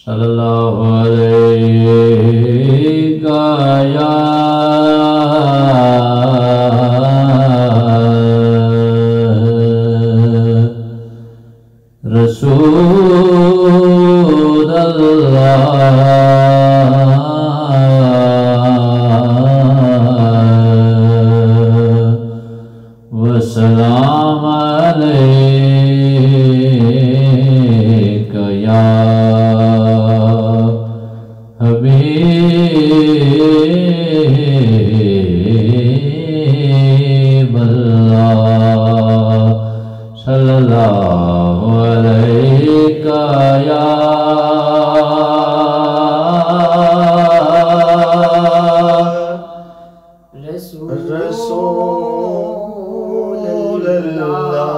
सल्लल्लाहु अलैहि या रसूल अल्लाह वसलाम अलैका या हबीब अल्लाह सल्लल्लाहु अलैका या रसूल अल्लाह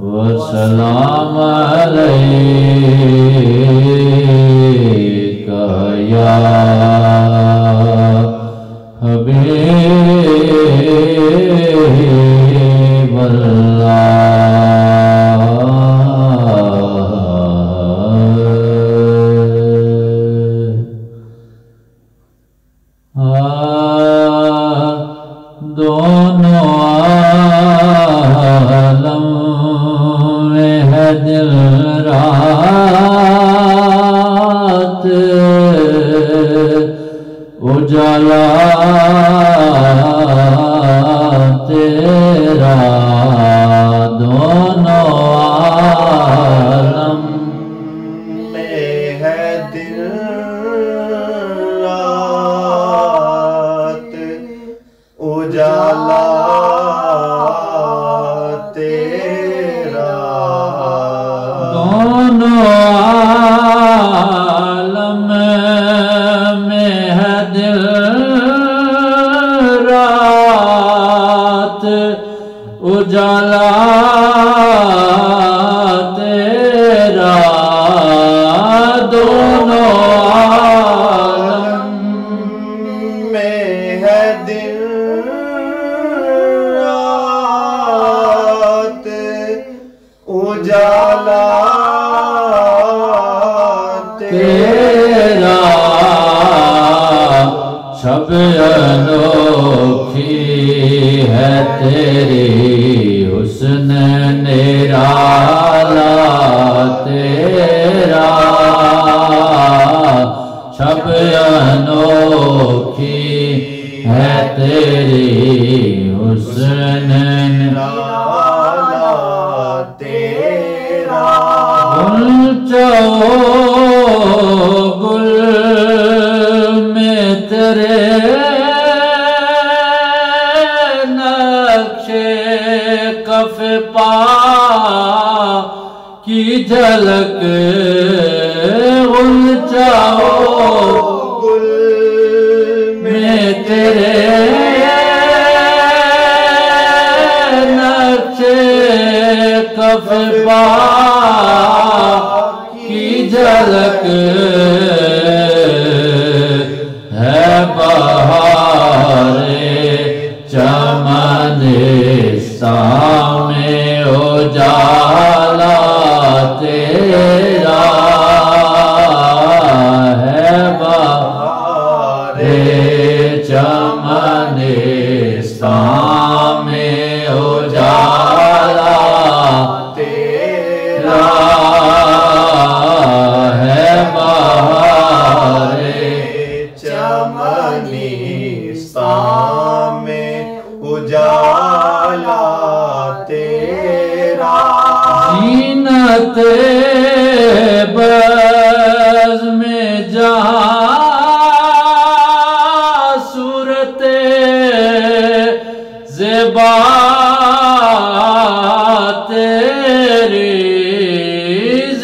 वसलाम अलैका या हबीब दोनों आलम में है दिल रात उजाला तेरा दोनों आलम में है दिन रात उजाला तेरा दोनों आलम में है दिल रात उजाला तेरा दोनों आलम में है दिन रात उजाला तेरा सब अनोखी है तेरी हुस्न निराला तेरा सब अनोखी है तेरी हुस्न निराला तेरा गुल में तेरे नक्शे कफ पा की झलक गुल में तेरे नक्शे कफ पा की झलक है बहारे चमनिस्तान में उजाला तेरा है बहारे चमनिस्तान में उजाला तेरा है बहारे चमनिस्तान में उजाला तेरा जीनत बज़ में जहाँ सूरत ज़ेबा तेरी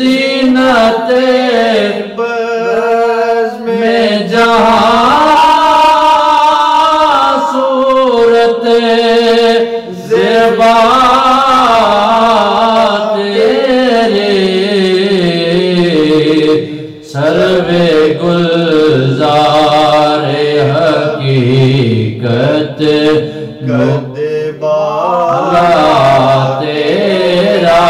जीनत बज़ में जहाँ सूरत ज़ेबा सर्वे गुलज़ारे हकीकत गद बाला तेरा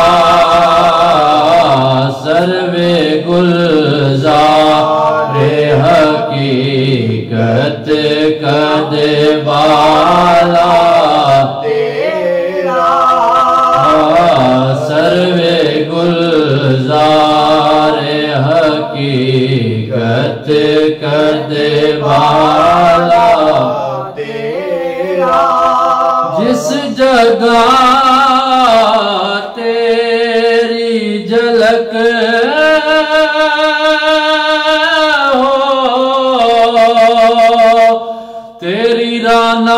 जगह तेरी झलक हो, तेरी रानाई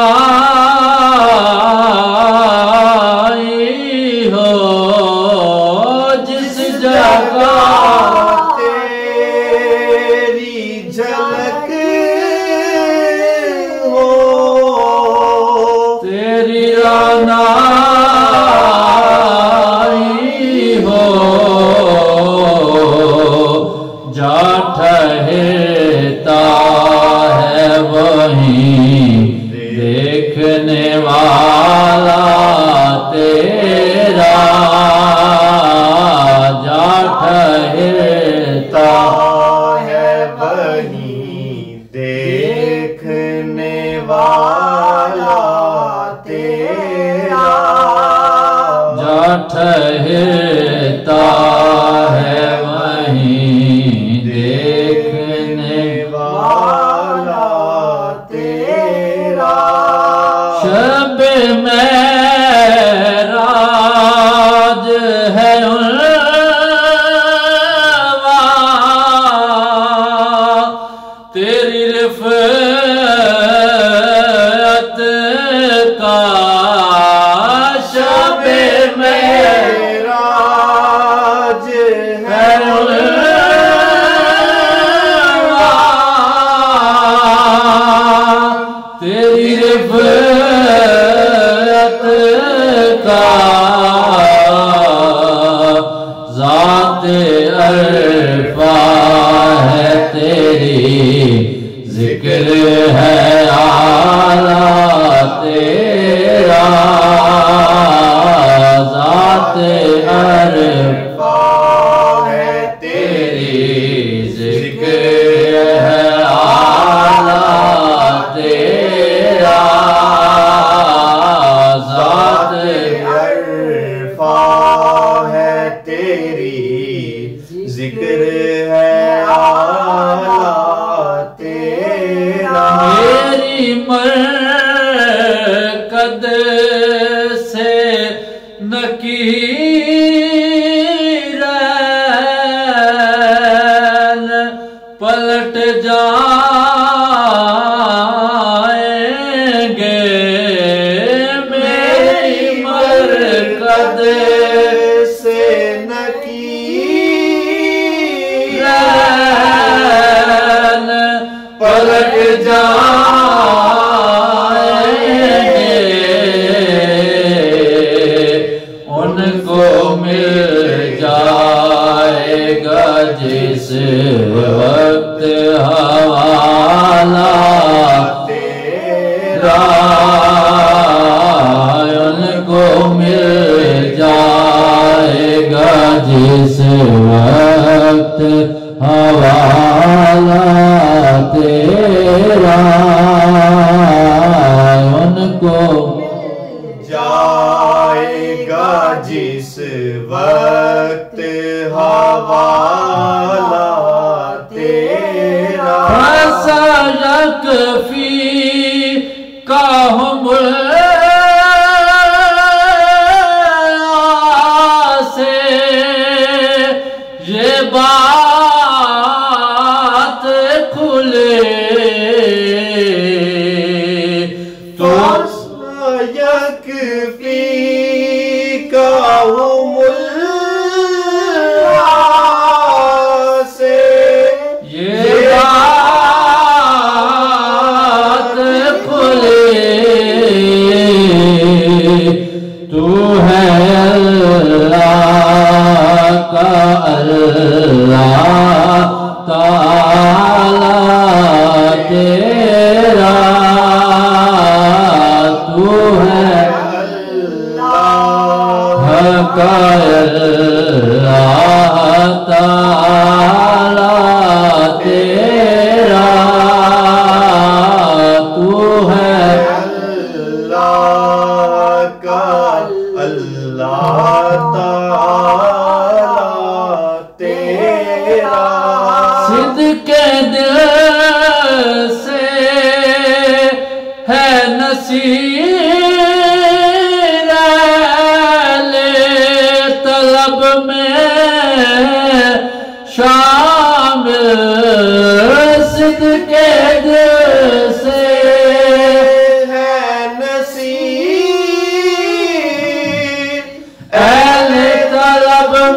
हो, जिस जगह तेरी झलक हो, तेरी रानाई हो, जा ठहरता है वहीं देखने वाला तेरा, जा ठहरता है वहीं देखने वाला तेरा, जा ठहरता है वहीं देखने वाला तेरा। शब मेराज है उनवा, तेरी रिफ़अत का शब मेराज है उनवा, तेरी रिफ़अत का ज़ात अरफ़ा है तेरी, ज़िक्र है आला तेरा, ज़ात अरफ़ा है तेरी, ज़िक्र है आला तेरा, ज़ात अरफ़ा है तेरी, जिक्र है आला तेरा। मेरी मरकद से नकीरन पलट जाएंगे, मेरी मरकद से नकीरन पलट जाएंगे, उनको मिल जाएगा जिस वक्त हवाला तेरा, उनको मिल जाएगा जिस वक्त हवाला तेरा, उनको जाएगा जिस वक्त हवाला तेरा। फसयकफी काहुमुल से ये बात खुले, तो यकफी काहुमुल से ये बात खुले, तू है अल्लाह का अल्लाह ताला तेरा, तू है अल्लाह का अल्लाह ताला तेरा, तू है अल्लाह का अल्लाह ताला तेरा। सिद्के दिल से है नसीर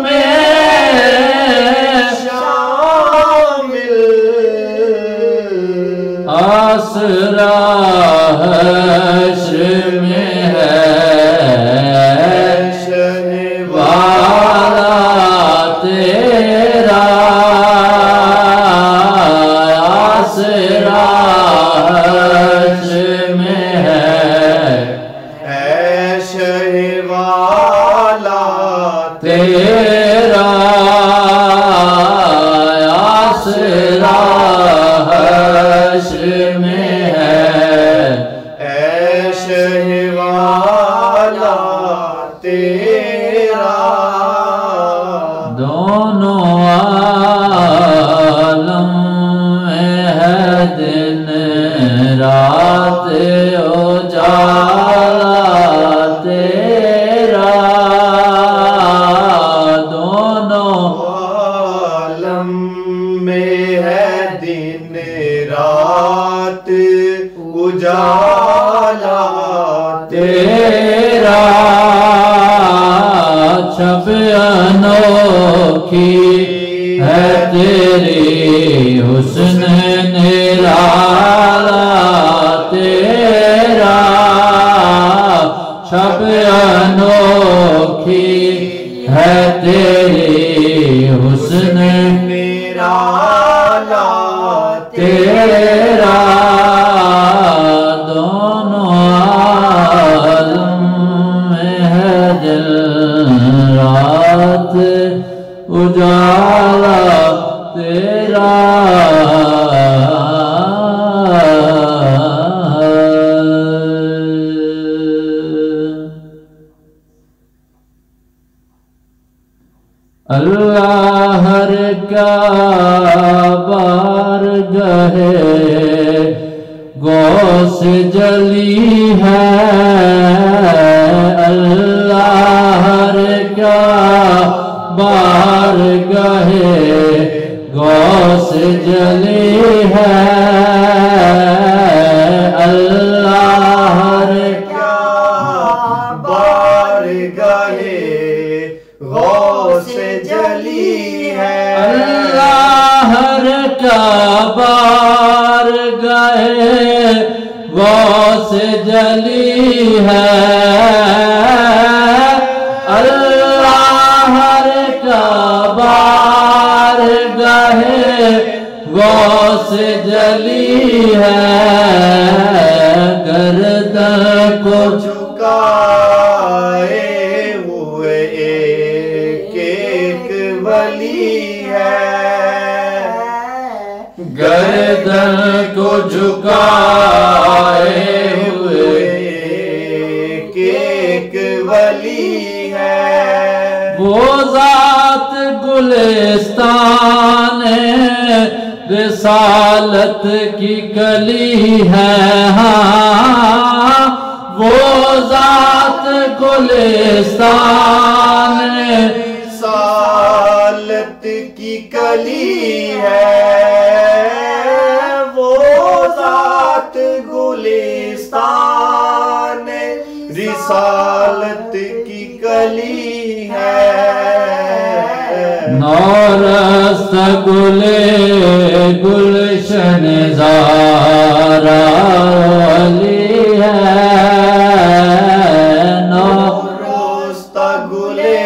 में शामिल आसरा हश्र में है वाला तेरा आसरा हश्र में है शहवाला तेरा आसरा हश्र में है शहवाला तेरा दोनों आलम में है दिन रात उजाला तेरा दोनों आलम में है दिन रात उजाला तेरा छब अनोखी है तेरी हुस्न निराला तेरा छब अनोखी है तेरी हुस्न निराला तेरा दोनों आलम में है दिन रात उजाला तेरा अल्लाह हर का बार गहे गौस जली है अल्लाह हर का बार गहे गौस जली है अल्लाह हर क्या बार गए गौस जली है अल्लाह हर का बार गए गौस जली है अल्लाह हर का बार गए गौस जली है गर्दन को झुकाए हुए एक एक वली है गर्दन को झुकाए हुए एक एक वली है वो जात गुलिस्तान रिसालत की कली है हाँ वो जात गुलिस्तान सालत की कली है वो जात गुलिस्तान रिसालत की कली है नौरस्त गुले गुलशन ज़ारा अली है नौरोस्ता गुले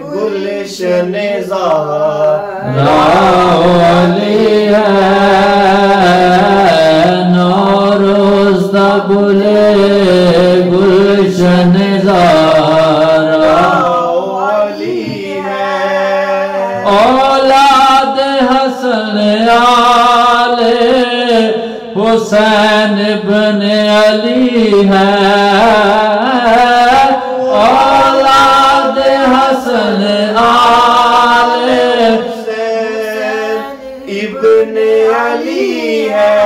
गुलशन ज़ारा अली है नौरस्त गुले गुलशन ज़ारा औलाद हसन आले हुसैन बिन अली है औलाद हसन आले हुसैन इब्न अली है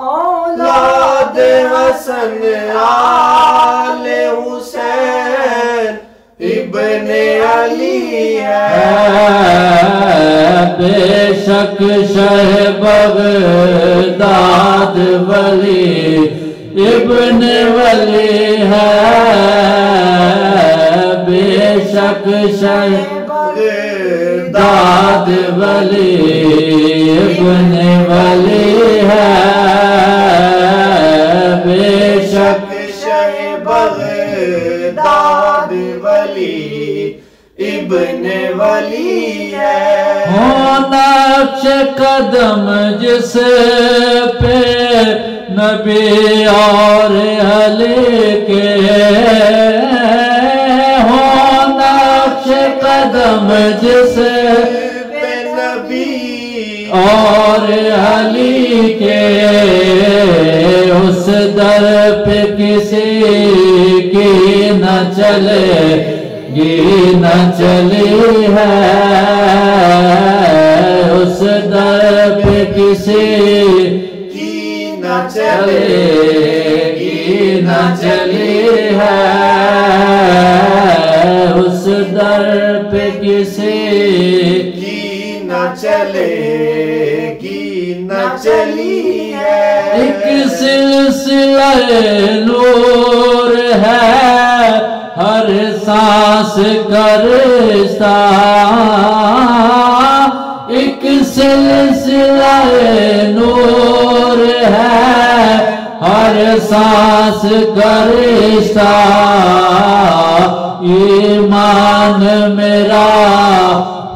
औलाद हसन आले हुसैन इब्न अली है बेशक शह बगदाद वली इब्न वली है दाद वली इब्ने वली है, बेशक दाद वली इब्ने वली है। हो नक्श कदम जिस पे नबी और अली के, हो नक्श कदम जिस पे नबी और अली के, उस दर पे किसी की न चलेगी न चली है, उस दर पे किसी की न चलेगी न चली है, उस दर पे किसी की न चलेगी न चली है। एक सिलसिला नूर है, हर सांस का रिश्ता, एक सिलसिला नूर है, हर सांस का रिश्ता, ईमान मेरा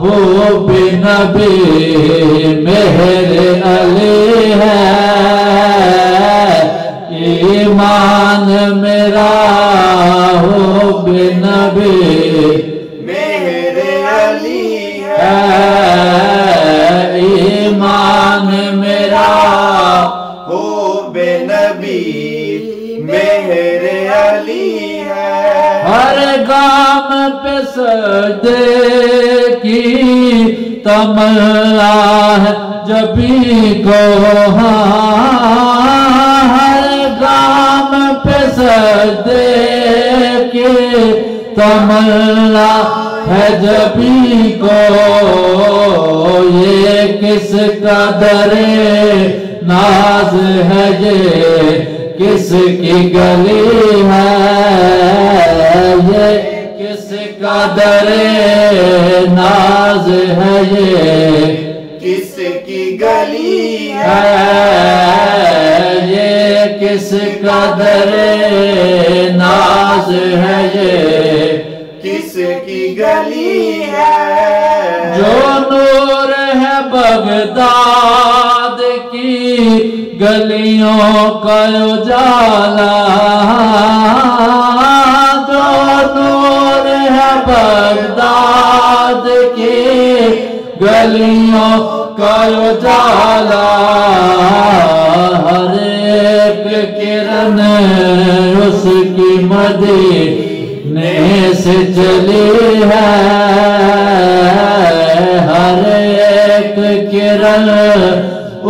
हो नबी मेहर अली है, ईमान मेरा हो नबी मेहर अली है, ईमान मेरा हो नबी मेहर अली है। हर गाम पे सजदे की तमन्ना है जबी को, हर गाम पे सजदे की तमन्ना है जबी को, ये किस कदरे नाज है ये किसकी गली है, ये किस कदरे नाज है ये किसकी गली है, ये किस कदरे नाज है ये किसकी गली है। जो नूर है बगदाद की गलियों का उजाला, जो नूर है बगदाद की गलियों का उजाला, हर एक किरण उसकी मदीने से चली है, हर एक किरण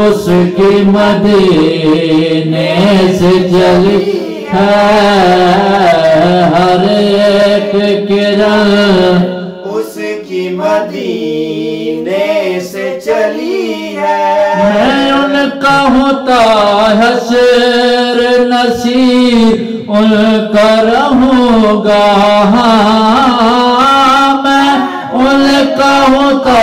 उसकी मदीने से चली है, हर एक किरण उसकी मदीने से चली है। मैं उनका होता हशर नसीब उनका रहूँगा, मैं उनका होता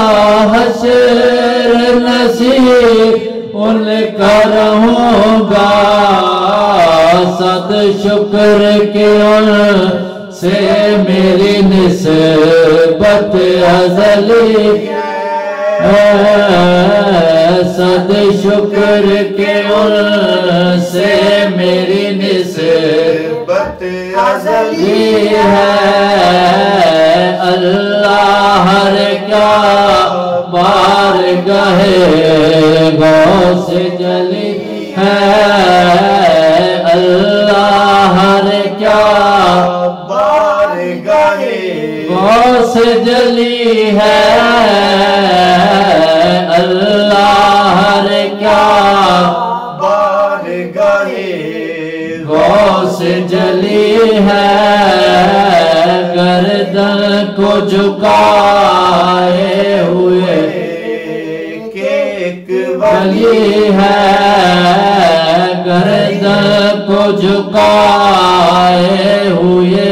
हशर नसीब उनका रहूँगा, सद शुक्र के उनसे मेरी निस्बत अज़ली सद शुक्र के उनसे मेरी निस्बत अज़ली है, अल्लाह हर क्या बार गहे गौ से जली है, अल्लाह हर क्या बार गहे गौ से जली है, अल्लाह हर क्या बार गहे गौ से जली है, गर्दन को झुकाए हुए केक वली है, गर्दन को झुकाए हुए